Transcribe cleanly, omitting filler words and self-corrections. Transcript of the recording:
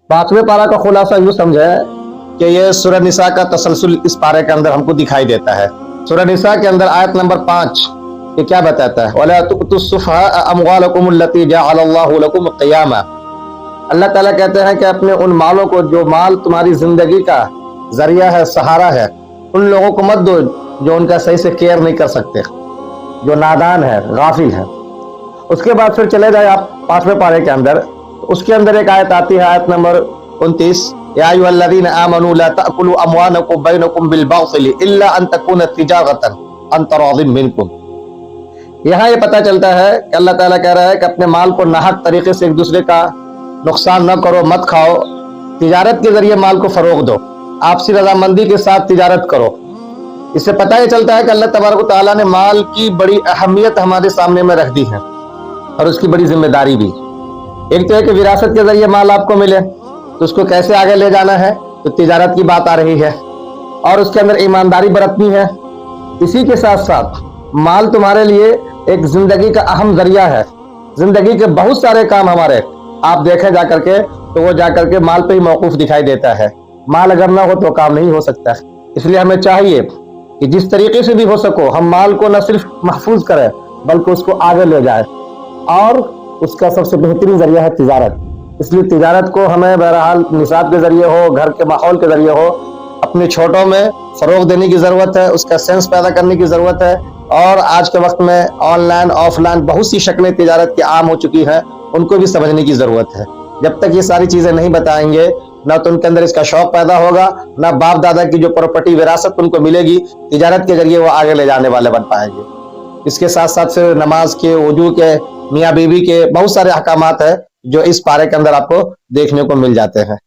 पांचवें पारा का खुलासा यूं समझे कि ये सूरह निसा का तसलसल इस पारे के अंदर हमको दिखाई देता है। सूरह निसा के अंदर आयत नंबर 5 ये क्या बताता है? वला तु'तुस्सुफहा अमवालकुम अल्लती जअलल्लाहु लकुम क़ियामा। अल्लाह ताला कहते हैं कि अपने उन मालों को, जो माल तुम्हारी जिंदगी का जरिया है, सहारा है, उन लोगों को मत दो जो उनका सही से केयर नहीं कर सकते, जो नादान है, गाफिल है। उसके बाद फिर चले जाए आप पांचवें पारे के अंदर, तो उसके अंदर एक आयत आती है, आयत नंबर 29, या अय्युहल्लज़ीना आमनू ला तअकुलू अमवालकुम बैनकुम बिल बातिल इल्ला अन तकूना तिजारतन अन तरादिन मिनकुम। यहाँ ये पता चलता है कि अल्लाह ताला कह रहा है कि अपने माल को नाहक तरीके से एक दूसरे का नुकसान न करो, मत खाओ, तिजारत के जरिए माल को फरोग दो, आपसी रजामंदी के साथ तिजारत करो। इससे पता ये चलता है कि अल्लाह तबारक व तआला ने माल की बड़ी अहमियत हमारे सामने में रख दी है और उसकी बड़ी जिम्मेदारी भी। एक तो है कि विरासत के जरिए माल आपको मिले, तो उसको कैसे आगे ले जाना है, तो तिजारत की बात आ रही है और उसके अंदर ईमानदारी बरतनी है। इसी के साथ साथ माल तुम्हारे लिए एक जिंदगी का अहम जरिया है। जिंदगी के बहुत सारे काम हमारे आप देखें जाकर के, तो वो जाकर के माल पे ही मौकूफ दिखाई देता है। माल अगर ना हो तो काम नहीं हो सकता। इसलिए हमें चाहिए कि जिस तरीके से भी हो सको हम माल को न सिर्फ महफूज करें बल्कि उसको आगे ले जाए, और उसका सबसे बेहतरीन जरिया है तिजारत। इसलिए तिजारत को हमें बहरहाल निसाब के जरिए हो, घर के माहौल के जरिए हो, अपने छोटों में फरोग देने की ज़रूरत है, उसका सेंस पैदा करने की ज़रूरत है। और आज के वक्त में ऑनलाइन ऑफलाइन बहुत सी शक्लें तिजारत की आम हो चुकी हैं, उनको भी समझने की ज़रूरत है। जब तक ये सारी चीज़ें नहीं बताएंगे, ना तो उनके अंदर इसका शौक पैदा होगा, ना बाप दादा की जो प्रॉपर्टी विरासत उनको मिलेगी, तिजारत के जरिए वो आगे ले जाने वाले बन पाएंगे। इसके साथ साथ फिर नमाज के, वजू के, मियाँ बीवी के बहुत सारे अहकामात है जो इस पारे के अंदर आपको देखने को मिल जाते हैं।